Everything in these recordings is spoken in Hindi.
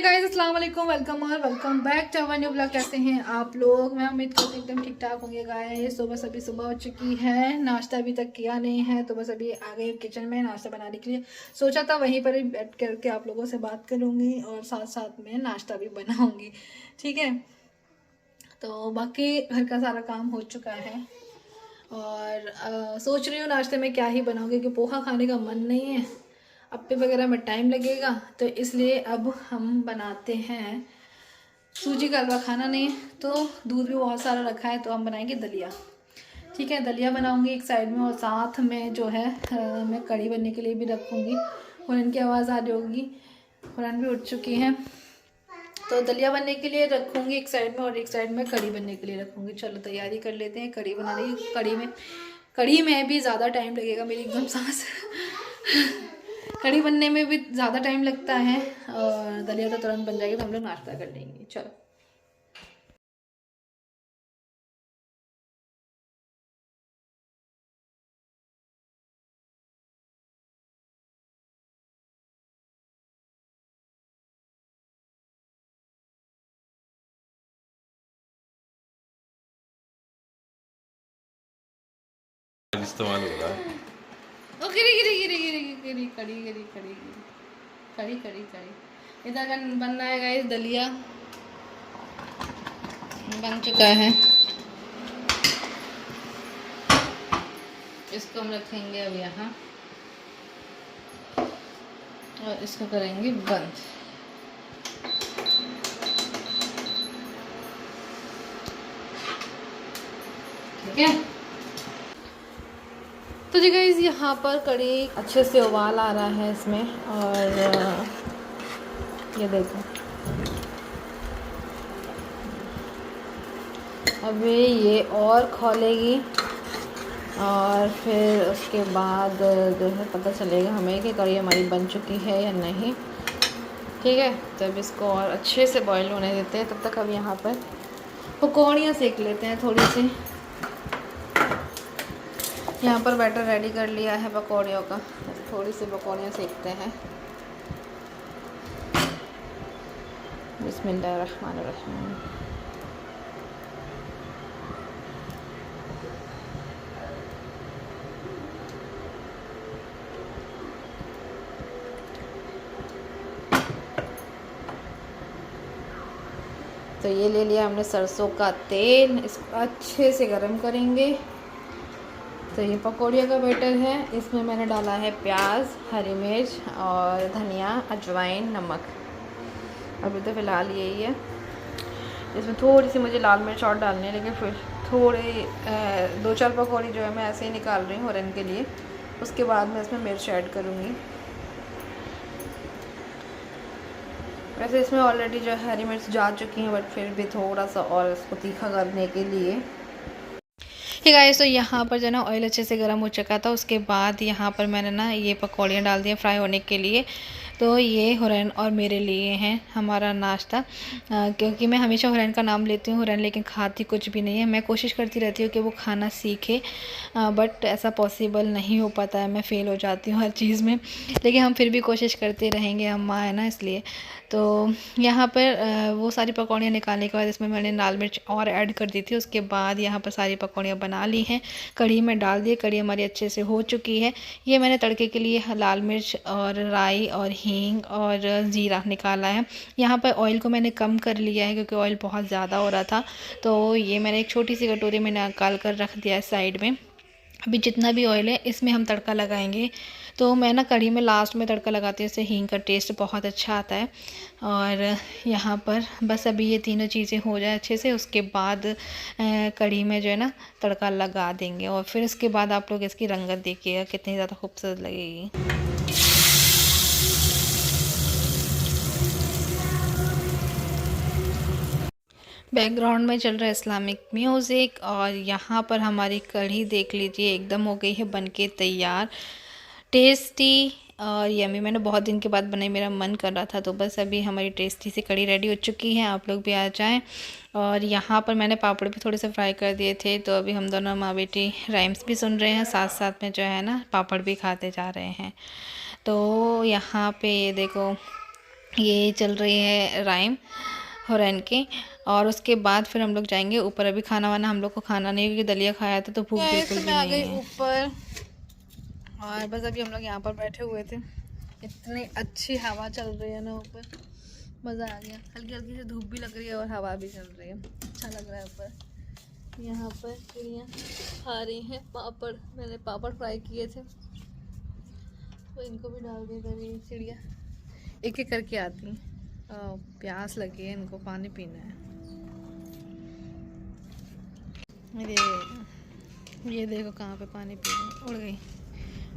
गाइस अस्सलाम वालेकुम, वेलकम और welcome back to our new blog. कैसे हैं आप लोग? मैं उम्मीद करती हूँ एकदम ठीक ठाक होंगे। गाइस सुबह हो चुकी है, नाश्ता अभी तक किया नहीं है तो बस अभी आ गई किचन में नाश्ता बनाने के लिए। सोचा था वहीं पर ही बैठ करके आप लोगों से बात करूँगी और साथ साथ में नाश्ता भी बनाऊँगी, ठीक है। तो बाकी घर का सारा काम हो चुका है और सोच रही हूँ नाश्ते में क्या ही बनाऊँगी क्योंकि पोहा खाने का मन नहीं है, अप्पे वगैरह में टाइम लगेगा, तो इसलिए अब हम बनाते हैं सूजी का हलवा। खाना नहीं है तो दूध भी बहुत सारा रखा है तो हम बनाएंगे दलिया, ठीक है। दलिया बनाऊंगी एक साइड में और साथ में जो है मैं कढ़ी बनने के लिए भी रखूँगी। हुरन की आवाज़ आ रही होगी, हुरन भी उठ चुकी हैं। तो दलिया बनने के लिए रखूँगी एक साइड में और एक साइड में कढ़ी बनने के लिए रखूँगी। चलो तैयारी कर लेते हैं। कढ़ी बना रही, कढ़ी में भी ज़्यादा टाइम लगेगा, मेरी एकदम सांस कढ़ी बनने में भी ज़्यादा टाइम लगता है और दलिया तो तुरंत बन जाएगी तो हम लोग नाश्ता कर लेंगे। चलो इस्तेमाल हो रहा है। ओ गिरी गिरी गिरी गिरी गिरी कड़ी गिरी कड़ी गिरी कड़ी कड़ी कड़ी। इधर बन रहा है गाइस दलिया, बन चुका है। इसको हम रखेंगे अब यहाँ और इसको करेंगे बंद। ठीक है। तो जी गाइस यहाँ पर कड़ी अच्छे से उबाल आ रहा है इसमें और ये देखो अभी ये और खौलेगी और फिर उसके बाद जो है पता चलेगा हमें कि कड़ी हमारी बन चुकी है या नहीं, ठीक है। तो अब इसको और अच्छे से बॉईल होने देते हैं। तब तक अब यहाँ पर पकौड़ियाँ सेक लेते हैं थोड़ी सी। यहाँ पर बैटर रेडी कर लिया है पकौड़ियों का, थोड़ी सी पकौड़ियाँ सेकते हैं। बिस्मिल्लाहिर्रहमानिर्रहीम। तो ये ले लिया हमने सरसों का तेल, इसको अच्छे से गरम करेंगे। तो ये पकौड़ियों का बैटर है, इसमें मैंने डाला है प्याज, हरी मिर्च और धनिया, अजवाइन, नमक। अभी तो फ़िलहाल यही है। इसमें थोड़ी सी मुझे लाल मिर्च और डालनी है, लेकिन फिर थोड़े 2-4 पकौड़ी जो है मैं ऐसे ही निकाल रही हूँ हुरन के लिए। उसके बाद मैं इसमें मिर्च ऐड करूँगी। वैसे इसमें ऑलरेडी जो है हरी मिर्च जा चुकी हैं, बट फिर भी थोड़ा सा और इसको तीखा करने के लिए। ठीक है। तो यहाँ पर जो ना ऑयल अच्छे से गर्म हो चुका था, उसके बाद यहाँ पर मैंने ना ये पकौड़ियाँ डाल दी फ्राई होने के लिए। तो ये हुरैन और मेरे लिए हैं हमारा नाश्ता, क्योंकि मैं हमेशा हुरैन का नाम लेती हूँ हुरैन, लेकिन खाती कुछ भी नहीं है। मैं कोशिश करती रहती हूँ कि वो खाना सीखे, बट ऐसा पॉसिबल नहीं हो पाता है, मैं फ़ेल हो जाती हूँ हर चीज़ में। लेकिन हम फिर भी कोशिश करते रहेंगे, हम माँ है ना इसलिए। तो यहाँ पर वो सारी पकौड़ियाँ निकालने के बाद इसमें मैंने लाल मिर्च और ऐड कर दी थी। उसके बाद यहाँ पर सारी पकौड़ियाँ बना ली हैं, कढ़ी में डाल दी। कढ़ी हमारी अच्छे से हो चुकी है। ये मैंने तड़के के लिए लाल मिर्च और राई और हींग और ज़ीरा निकाला है। यहाँ पर ऑयल को मैंने कम कर लिया है क्योंकि ऑयल बहुत ज़्यादा हो रहा था। तो ये मैंने एक छोटी सी कटोरी में निकाल कर रख दिया है साइड में। अभी जितना भी ऑयल है इसमें हम तड़का लगाएंगे। तो मैं ना कढ़ी में लास्ट में तड़का लगाती हूँ, इससे हींग का टेस्ट बहुत अच्छा आता है। और यहाँ पर बस अभी ये तीनों चीज़ें हो जाए अच्छे से, उसके बाद कढ़ी में जो है ना तड़का लगा देंगे और फिर इसके बाद आप लोग इसकी रंगत देखिएगा कितनी ज़्यादा खूबसूरत लगेगी। बैकग्राउंड में चल रहा है इस्लामिक म्यूज़िक और यहाँ पर हमारी कढ़ी देख लीजिए एकदम हो गई है बनके तैयार, टेस्टी और यम्मी। मैंने बहुत दिन के बाद बनाई, मेरा मन कर रहा था, तो बस अभी हमारी टेस्टी सी कढ़ी रेडी हो चुकी है। आप लोग भी आ जाएं। और यहाँ पर मैंने पापड़ भी थोड़े से फ्राई कर दिए थे, तो अभी हम दोनों माँ बेटी राइम्स भी सुन रहे हैं, साथ साथ में जो है ना पापड़ भी खाते जा रहे हैं। तो यहाँ पे ये देखो ये चल रही है राइम हुरैन की। और उसके बाद फिर हम लोग जाएंगे ऊपर। अभी खाना वाना हम लोग को खाना नहीं, क्योंकि दलिया खाया था तो भूख बिल्कुल भी नहीं है ऊपर। और बस अभी हम लोग यहाँ पर बैठे हुए थे, इतनी अच्छी हवा चल रही है ना ऊपर, मज़ा आ गया। हल्की हल्की सी धूप भी लग रही है और हवा भी चल रही है, अच्छा लग रहा है ऊपर। यहाँ पर चिड़ियाँ खा रही हैं पापड़, मैंने पापड़ फ्राई किए थे तो इनको भी डाल दिया। तभी चिड़िया एक एक करके आती हैं। प्यास लगी है इनको, पानी पीना है। ये देखो कहाँ पे पानी पी रही है, उड़ गई।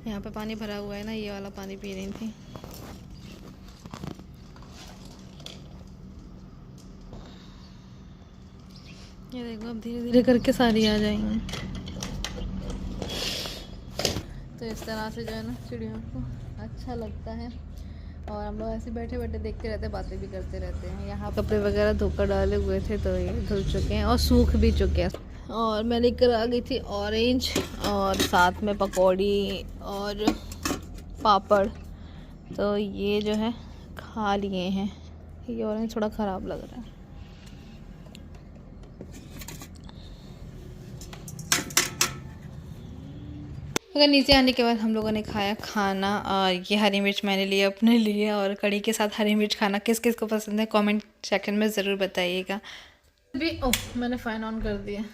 यहाँ पे पानी भरा हुआ है ना, ये वाला पानी पी रही थी। ये देखो अब धीरे धीरे करके सारी आ जाएंगी। तो इस तरह से जो है ना चिड़ियों को अच्छा लगता है। और हम लोग ऐसे बैठे बैठे देखते रहते हैं, बातें भी करते रहते हैं। यहाँ कपड़े वगैरह धोकर डाले हुए थे तो ये धुल चुके हैं और सूख भी चुके हैं। और मैं लेकर आ गई थी ऑरेंज और साथ में पकौड़ी और पापड़। तो ये जो है खा लिए हैं। ये ऑरेंज थोड़ा ख़राब लग रहा है। अगर नीचे आने के बाद हम लोगों ने खाया खाना। और ये हरी मिर्च मैंने लिया अपने लिए, और कड़ी के साथ हरी मिर्च खाना किस किस को पसंद है कमेंट सेक्शन में ज़रूर बताइएगा। अभी मैंने फ़ैन ऑन कर दिया।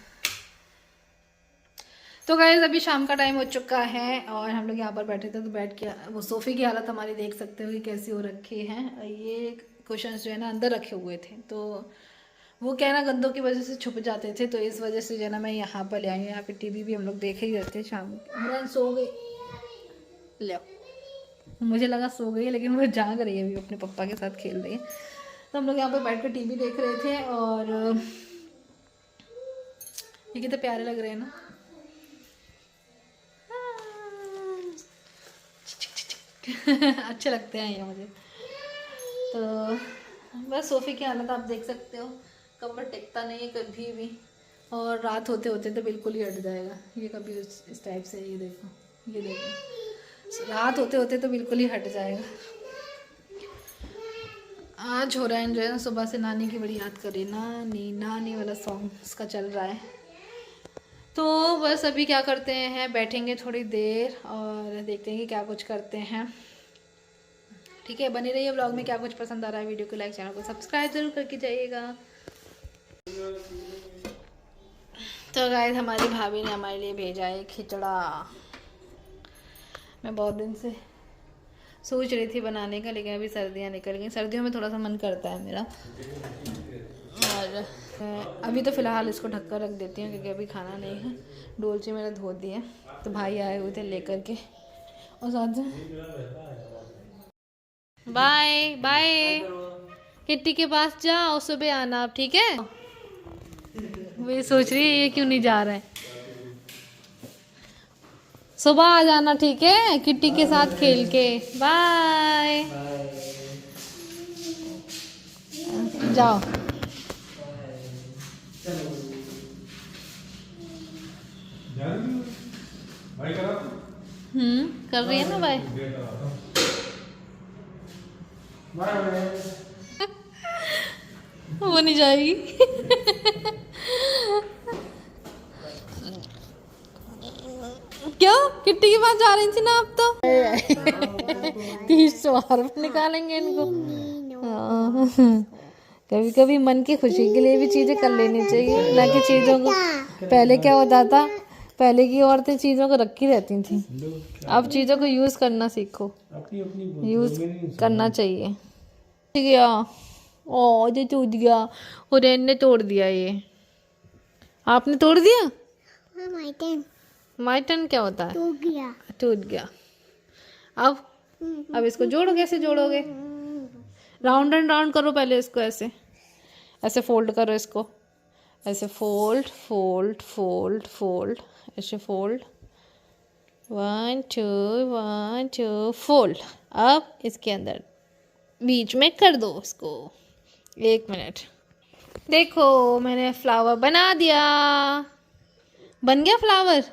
तो गाइस अभी शाम का टाइम हो चुका है और हम लोग यहाँ पर बैठे थे तो बैठ के वो सोफ़े की हालत हमारी देख सकते हो कि कैसी हो रखी है। ये कुशन जो है ना अंदर रखे हुए थे, तो वो क्या ना गंदों की वजह से छुप जाते थे, तो इस वजह से जो है ना मैं यहाँ पर ले आई हूँ। यहाँ पे टीवी भी हम लोग देखे ही रहते शाम को। सो गई, ले मुझे लगा सो गई, लेकिन वो जाग रही है अभी, अपने पापा के साथ खेल रही है। तो हम लोग यहाँ पर बैठ कर टीवी देख रहे थे। और ये कितने प्यारे लग रहे हैं ना। अच्छे लगते हैं ये मुझे। तो बस सोफ़े की हालत आप देख सकते हो, कवर टिकता नहीं है कभी भी। और रात होते होते तो बिल्कुल ही हट जाएगा ये, कभी इस टाइप से। ये देखो, ये देखो, रात होते होते तो बिल्कुल ही हट जाएगा। आज हो रहा है जो है ना, सुबह से नानी की बड़ी याद कर रही, नानी नानी वाला सॉन्ग उसका चल रहा है। तो बस अभी क्या करते हैं, बैठेंगे थोड़ी देर और देखते हैं कि क्या कुछ करते हैं। ठीक है, बने रहिए ब्लॉग में। क्या कुछ पसंद आ रहा है वीडियो को लाइक, चैनल को सब्सक्राइब जरूर करके जाइएगा। तो गाइस हमारी भाभी ने हमारे लिए भेजा है खिचड़ा। मैं बहुत दिन से सोच रही थी बनाने का, लेकिन अभी सर्दियाँ निकल गई। सर्दियों में थोड़ा सा मन करता है मेरा। और अभी तो फ़िलहाल इसको ढक कर रख देती हूँ, क्योंकि अभी खाना नहीं है। डोलची मेरा धो दिए, तो भाई आए हुए थे लेकर के। और साथ बाय बाय, किट्टी के पास जाओ, सुबह आना आप, ठीक है। वे सोच रही है ये क्यों नहीं जा रहा है। सुबह आ जाना, ठीक है, किट्टी के साथ खेल के। बाय, जाओ। कर रही है ना बाय। वो नहीं जाएगी। क्यों, किट्टी के पास जा रही थी ना आप तो। 30 बार निकालेंगे इनको। कभी कभी मन की खुशी के लिए भी चीजें कर लेनी चाहिए, ना कि चीजों को। पहले क्या होता था, पहले की औरतें चीजों को रखी रहती थी। अब चीजों को यूज करना सीखो, यूज करना चाहिए। गया ओ जो टूट गया, हुरैन ने तोड़ दिया। ये आपने तोड़ दिया। माई टर्न क्या होता है, टूट गया। अब इसको जोड़ो, कैसे जोड़ोगे। राउंड एंड राउंड करो पहले इसको, ऐसे ऐसे फोल्ड करो इसको, ऐसे फोल्ड फोल्ड फोल्ड फोल्ड, ऐसे फोल्ड, 1 2 1 2 फोल्ड। अब इसके अंदर बीच में कर दो इसको। 1 मिनट, देखो मैंने फ्लावर बना दिया। बन गया फ्लावर,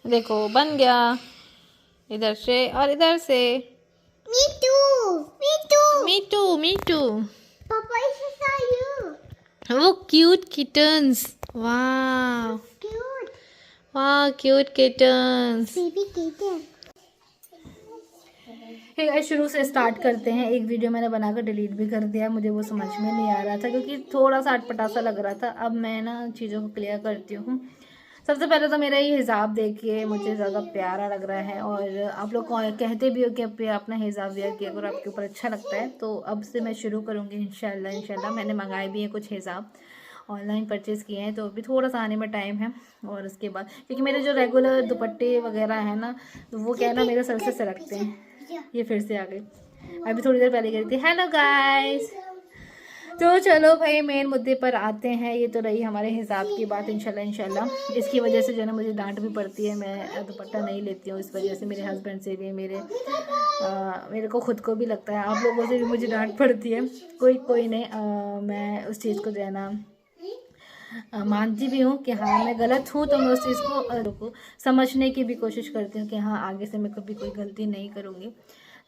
देखो बन गया। इधर से और इधर से। Me too. Me too, me too. Papa, this is you. Oh, cute kittens. Wow. Cute. Wow, cute kittens. Baby kitten. ठीक है, शुरू से स्टार्ट करते हैं। एक वीडियो मैंने बनाकर डिलीट भी कर दिया, मुझे वो समझ में नहीं आ रहा था क्योंकि थोड़ा सा अटपटा सा लग रहा था। अब मैं ना चीज़ों को क्लियर करती हूँ। सबसे पहले तो मेरा ये हिजाब देखिए, मुझे ज़्यादा प्यारा लग रहा है और आप लोग कहते भी हो कि आप अपना हिजाब वेयर किया अगर आपके ऊपर अच्छा लगता है। तो अब से मैं शुरू करूँगी इंशाल्लाह। मैंने मंगाए भी हैं कुछ हिजाब, ऑनलाइन परचेज़ किए हैं, तो अभी थोड़ा सा आने में टाइम है। और उसके बाद क्योंकि मेरे जो रेगुलर दुपट्टे वगैरह हैं ना, तो वो क्या है ना, मेरे सर से सरकते हैं। ये फिर से आ गई, अभी थोड़ी देर पहले गई थी। हेलो गाइस, तो चलो भाई मेन मुद्दे पर आते हैं। ये तो रही हमारे हिसाब की बात। इंशाल्लाह इसकी वजह से जो है ना मुझे डांट भी पड़ती है, मैं दुपट्टा नहीं लेती हूँ इस वजह से। मेरे हस्बैंड से भी, मेरे को खुद को भी लगता है, आप लोगों से भी मुझे डांट पड़ती है। कोई नहीं, मैं उस चीज़ को जो है ना मानती भी हूँ कि हाँ मैं गलत हूँ, तो मैं उस चीज़ को समझने की भी कोशिश करती हूँ कि हाँ आगे से मैं कभी कोई गलती नहीं करूँगी।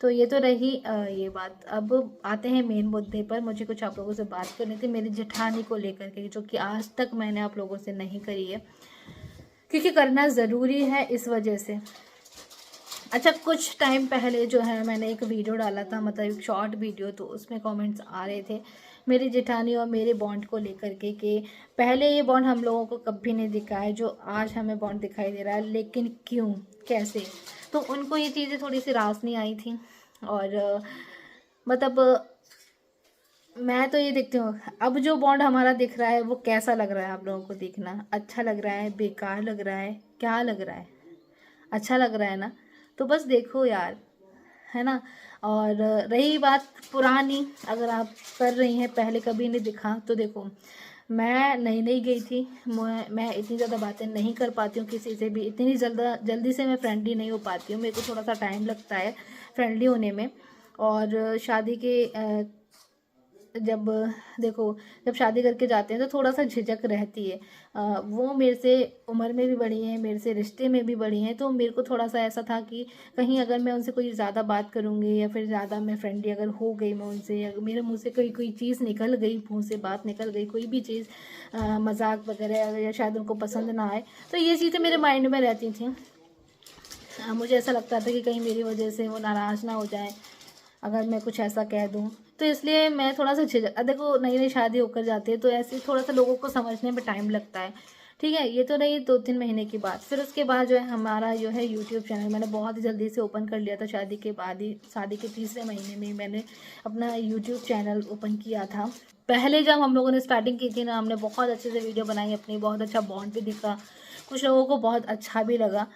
तो ये तो रही ये बात। अब आते हैं मेन मुद्दे पर। मुझे कुछ आप लोगों से बात करनी थी मेरी जेठानी को लेकर के, जो कि आज तक मैंने आप लोगों से नहीं करी है क्योंकि करना ज़रूरी है इस वजह से। अच्छा, कुछ टाइम पहले जो है मैंने एक वीडियो डाला था, मतलब एक शॉर्ट वीडियो, तो उसमें कमेंट्स आ रहे थे मेरी जेठानी और मेरे बॉन्ड को लेकर के कि पहले ये बॉन्ड हम लोगों को कभी नहीं दिखा है जो आज हमें बॉन्ड दिखाई दे रहा है, लेकिन क्यों, कैसे। तो उनको ये चीज़ें थोड़ी सी रास नहीं आई थी। और मतलब मैं तो ये देखती हूँ अब जो बॉन्ड हमारा दिख रहा है वो कैसा लग रहा है आप लोगों को देखना। अच्छा लग रहा है, बेकार लग रहा है, क्या लग रहा है? अच्छा लग रहा है ना, तो बस देखो यार, है ना। और रही बात पुरानी, अगर आप कर रही हैं पहले कभी नहीं दिखा, तो देखो मैं नई गई थी, मैं इतनी ज़्यादा बातें नहीं कर पाती हूँ किसी से भी, इतनी जल्दी से मैं फ्रेंडली नहीं हो पाती हूँ, मेरे को थोड़ा सा टाइम लगता है फ्रेंडली होने में। और शादी के जब शादी करके जाते हैं तो थोड़ा सा झिझक रहती है। वो मेरे से उम्र में भी बड़ी हैं, मेरे से रिश्ते में भी बड़ी हैं, तो मेरे को थोड़ा सा ऐसा था कि कहीं अगर मैं उनसे कोई ज़्यादा बात करूँगी या फिर ज़्यादा मैं फ्रेंडली अगर हो गई मैं उनसे, या मेरे मुँह से कोई चीज़ निकल गई, मुँह से बात निकल गई, कोई भी चीज़ मजाक वगैरह, या शायद उनको पसंद ना आए, तो ये चीज़ें मेरे माइंड में रहती थी। मुझे ऐसा लगता था कि कहीं मेरी वजह से वो नाराज़ ना हो जाए अगर मैं कुछ ऐसा कह दूँ, तो इसलिए मैं थोड़ा सा झिझक। देखो नई शादी होकर जाती है तो ऐसे थोड़ा सा लोगों को समझने में टाइम लगता है, ठीक है। ये तो रही 2-3 महीने की बात। फिर उसके बाद जो है हमारा जो है यूट्यूब चैनल मैंने बहुत ही जल्दी से ओपन कर लिया था। शादी के बाद ही, शादी के 3रे महीने में मैंने अपना यूट्यूब चैनल ओपन किया था। पहले जब हम लोगों ने स्टार्टिंग की थी ना, हमने बहुत अच्छे से वीडियो बनाई अपनी, बहुत अच्छा बॉन्ड भी दिखा, कुछ लोगों को बहुत अच्छा भी लगा,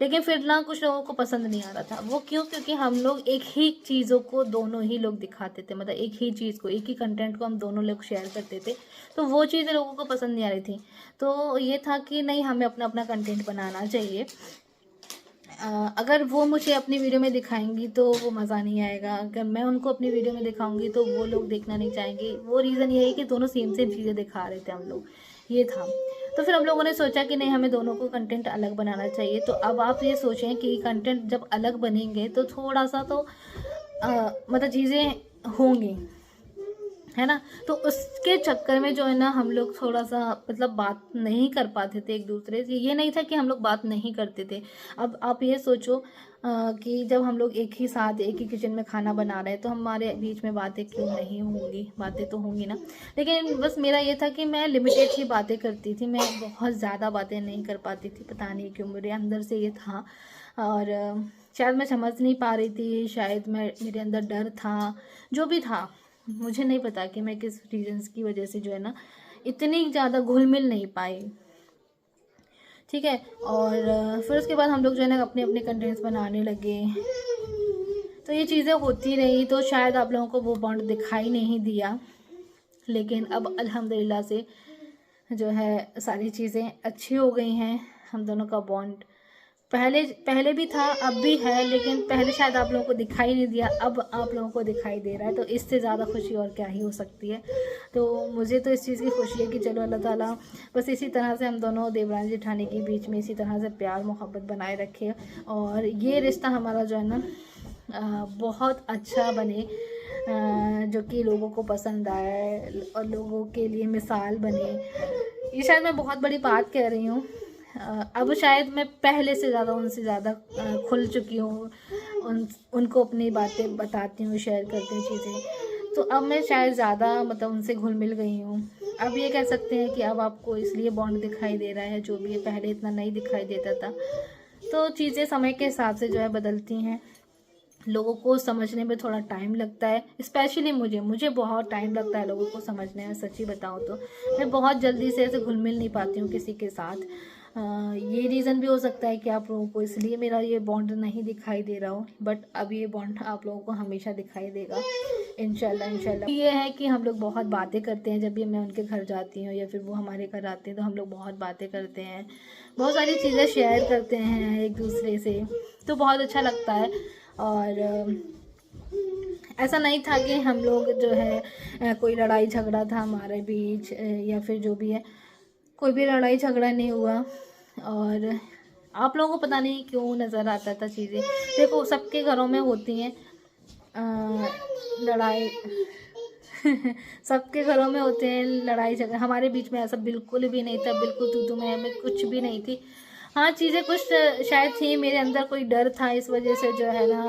लेकिन फिर ना कुछ लोगों को पसंद नहीं आ रहा था। वो क्यों? क्योंकि हम लोग एक ही चीज़ों को दोनों ही लोग दिखाते थे, मतलब एक ही चीज़ को, एक ही कंटेंट को हम दोनों लोग शेयर करते थे, तो वो चीज़ें लोगों को पसंद नहीं आ रही थी। तो ये था कि नहीं, हमें अपना अपना कंटेंट बनाना चाहिए। अगर वो मुझे अपनी वीडियो में दिखाएंगी तो वो मज़ा नहीं आएगा, अगर मैं उनको अपनी वीडियो में दिखाऊंगी तो वो लोग देखना नहीं चाहेंगे। वो रीज़न ये है कि दोनों सेम चीज़ें दिखा रहे थे हम लोग, ये था। तो फिर हम लोगों ने सोचा कि नहीं, हमें दोनों को कंटेंट अलग बनाना चाहिए। तो अब आप ये सोचें कि कंटेंट जब अलग बनेंगे तो थोड़ा सा तो मतलब चीज़ें होंगी, है ना। तो उसके चक्कर में जो है ना हम लोग थोड़ा सा मतलब बात नहीं कर पाते थे एक दूसरे से। ये नहीं था कि हम लोग बात नहीं करते थे। अब आप ये सोचो कि जब हम लोग एक ही साथ एक ही किचन में खाना बना रहे हैं तो हमारे बीच में बातें क्यों नहीं होंगी, बातें तो होंगी ना। लेकिन बस मेरा ये था कि मैं लिमिटेड ही बातें करती थी, मैं बहुत ज़्यादा बातें नहीं कर पाती थी, पता नहीं क्यों मेरे अंदर से ये था। और शायद मैं समझ नहीं पा रही थी, शायद मेरे अंदर डर था, जो भी था मुझे नहीं पता कि मैं किस रीजंस की वजह से जो है ना इतनी ज़्यादा घुल मिल नहीं पाई, ठीक है। और फिर उसके बाद हम लोग जो है ना अपने अपने कंटेंट्स बनाने लगे, तो ये चीज़ें होती रही। तो शायद आप लोगों को वो बॉन्ड दिखाई नहीं दिया, लेकिन अब अल्हम्दुलिल्लाह से जो है सारी चीज़ें अच्छी हो गई हैं। हम दोनों का बॉन्ड पहले भी था, अब भी है, लेकिन पहले शायद आप लोगों को दिखाई नहीं दिया, अब आप लोगों को दिखाई दे रहा है। तो इससे ज़्यादा खुशी और क्या ही हो सकती है। तो मुझे तो इस चीज़ की खुशी है कि चलो अल्लाह ताला बस इसी तरह से हम दोनों देवरानी जेठानी के बीच में इसी तरह से प्यार मोहब्बत बनाए रखे, और ये रिश्ता हमारा जो है ना बहुत अच्छा बने, जो कि लोगों को पसंद आए और लोगों के लिए मिसाल बने। ये शायद मैं बहुत बड़ी बात कह रही हूँ। अब शायद मैं पहले से ज़्यादा उनसे ज़्यादा खुल चुकी हूँ, उनको अपनी बातें बताती हूँ, शेयर करती हूँ चीज़ें। तो अब मैं शायद ज़्यादा मतलब उनसे घुल मिल गई हूँ। अब ये कह सकते हैं कि अब आपको इसलिए बॉन्ड दिखाई दे रहा है, जो भी है पहले इतना नहीं दिखाई देता था। तो चीज़ें समय के हिसाब से जो है बदलती हैं। लोगों को समझने में थोड़ा टाइम लगता है, स्पेशली मुझे बहुत टाइम लगता है लोगों को समझने में। सच्ची बताऊँ तो मैं बहुत जल्दी से ऐसे घुल मिल नहीं पाती हूँ किसी के साथ। ये रीज़न भी हो सकता है कि आप लोगों को इसलिए मेरा ये बॉन्ड नहीं दिखाई दे रहा हो, बट अब ये बॉन्ड आप लोगों को हमेशा दिखाई देगा इंशाल्लाह। ये है कि हम लोग बहुत बातें करते हैं। जब भी मैं उनके घर जाती हूँ या फिर वो हमारे घर आते हैं तो हम लोग बहुत बातें करते हैं, बहुत सारी चीज़ें शेयर करते हैं एक दूसरे से, तो बहुत अच्छा लगता है। और ऐसा नहीं था कि हम लोग जो है कोई लड़ाई झगड़ा था हमारे बीच, या फिर जो भी है कोई भी लड़ाई झगड़ा नहीं हुआ। और आप लोगों को पता नहीं क्यों नज़र आता था चीज़ें। देखो सबके घरों में होती हैं लड़ाई सबके घरों में होते हैं लड़ाई झगड़ा। हमारे बीच में ऐसा बिल्कुल भी नहीं था, बिल्कुल तू मैं कुछ भी नहीं थी। हाँ चीज़ें कुछ शायद थी, मेरे अंदर कोई डर था, इस वजह से जो है ना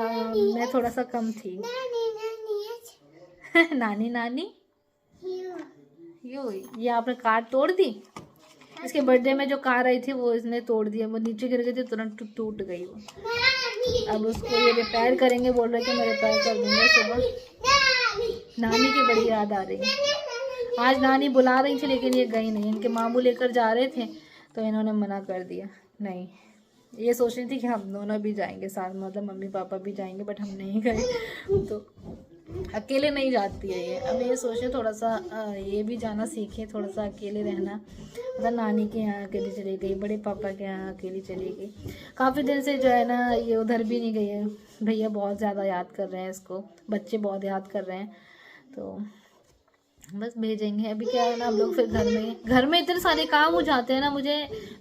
मैं थोड़ा सा कम थी। नानी नानी ये आपने कार तोड़ दी। इसके बर्थडे में जो कार आई थी वो इसने तोड़ दिया, वो नीचे गिर गई थी, तुरंत टूट गई वो। अब उसको ये रिपेयर करेंगे, बोल रहे कि मैं रिपेयर कर दूंगा सुबह। नानी की बड़ी याद आ रही है। आज नानी बुला रही थी लेकिन ये गई नहीं, इनके मामू लेकर जा रहे थे तो इन्होंने मना कर दिया। नहीं, ये सोच रही थी कि हम दोनों भी जाएंगे साथ, मतलब मम्मी पापा भी जाएंगे, बट हम नहीं गए। तो अकेले नहीं जाती है ये। अब ये सोचे थोड़ा सा ये भी जाना सीखे, थोड़ा सा अकेले रहना। मतलब नानी के यहाँ अकेली चली गई, बड़े पापा के यहाँ अकेली चली गई। काफ़ी दिन से जो है ना ये उधर भी नहीं गई है। भैया बहुत ज़्यादा याद कर रहे हैं इसको, बच्चे बहुत याद कर रहे हैं, तो बस भेजेंगे। अभी क्या है ना हम लोग फिर घर में इतने सारे काम हो जाते हैं ना,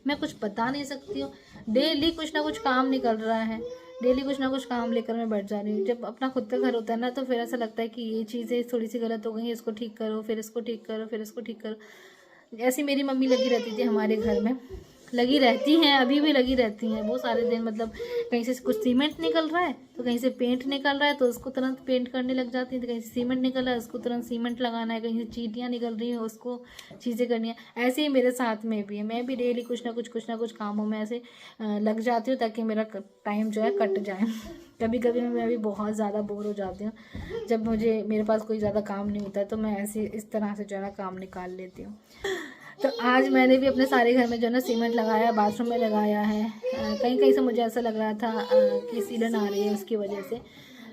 मैं कुछ बता नहीं सकती हूँ। डेली कुछ ना कुछ काम निकल रहा है, डेली कुछ ना कुछ काम लेकर मैं बैठ जा रही हूँ। जब अपना खुद का घर होता है ना तो फिर ऐसा लगता है कि ये चीज़ें थोड़ी सी गलत हो गई, इसको ठीक करो, फिर इसको ठीक करो, फिर इसको ठीक करो। ऐसी मेरी मम्मी लगी रहती थी हमारे घर में, लगी रहती हैं, अभी भी लगी रहती हैं वो सारे दिन। मतलब कहीं से कुछ सीमेंट निकल रहा है तो कहीं से पेंट निकल रहा है तो उसको तुरंत पेंट करने लग जाती है, तो कहीं से सीमेंट निकल रहा है उसको तुरंत सीमेंट लगाना है, कहीं से चींटियाँ निकल रही हैं उसको चीज़ें करनी है। ऐसे ही मेरे साथ में भी है, मैं भी डेली कुछ ना कुछ कामों में ऐसे लग जाती हूँ ताकि मेरा टाइम जो है कट जाए। कभी कभी मैं भी बहुत ज़्यादा बोर हो जाती हूँ, जब मेरे पास कोई ज़्यादा काम नहीं होता है तो मैं ऐसे इस तरह से जो है ना काम निकाल लेती हूँ। तो आज मैंने भी अपने सारे घर में जो है ना सीमेंट लगाया, बाथरूम में लगाया है। कहीं कहीं से मुझे ऐसा लग रहा था कि सीलन आ रही है उसकी वजह से,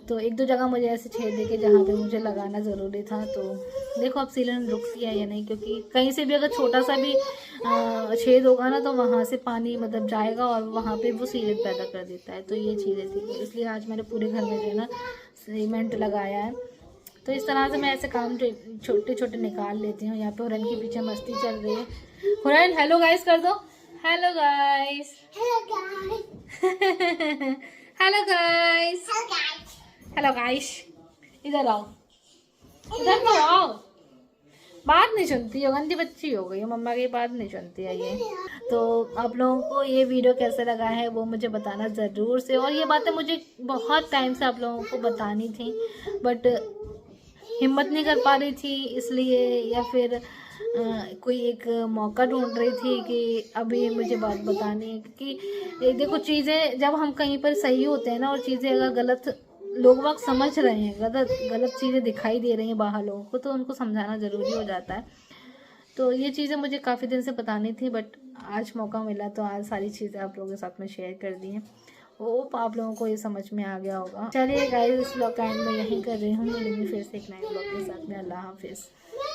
तो एक दो जगह मुझे ऐसे छेद देके जहाँ पे मुझे लगाना ज़रूरी था। तो देखो अब सीलन रुकती है या नहीं, क्योंकि कहीं से भी अगर छोटा सा भी छेद होगा ना तो वहाँ से पानी मतलब जाएगा और वहाँ पे वो सीलन पैदा कर देता है। तो ये चीज़ें थी, इसलिए आज मैंने पूरे घर में जो है ना सीमेंट लगाया है। तो इस तरह से मैं ऐसे काम छोटे छोटे निकाल लेती हूँ। यहाँ पे हुरैन के पीछे मस्ती चल रही है। हुरैन हेलो गाइस कर दो, hello guys, hello guys, hello guys, इधर आओ, इधर तो आओ। बात नहीं सुनती हो, गंदी बच्ची हो गई है, मम्मा की बात नहीं सुनती है ये। तो आप लोगों को ये वीडियो कैसे लगा है वो मुझे बताना ज़रूर से। और ये बातें मुझे बहुत टाइम से आप लोगों को बतानी थी, बट हिम्मत नहीं कर पा रही थी इसलिए, या फिर कोई एक मौका ढूंढ रही थी कि अभी मुझे बात बतानी है। क्योंकि देखो चीज़ें जब हम कहीं पर सही होते हैं ना और चीज़ें अगर गलत लोग वक्त समझ रहे हैं, गलत चीज़ें दिखाई दे रही हैं बाहर लोगों को, तो उनको समझाना ज़रूरी हो जाता है। तो ये चीज़ें मुझे काफ़ी दिन से बतानी थी, बट आज मौका मिला तो आज सारी चीज़ें आप लोगों के साथ में शेयर कर दी हैं। होप आप लोगों को ये समझ में आ गया होगा। चलिए गाइस इस ब्लॉग का एंड मैं यहीं कर रही हूँ, मिलेंगे फिर से एक नए ब्लॉग के साथ में। अल्लाह हाफिज़।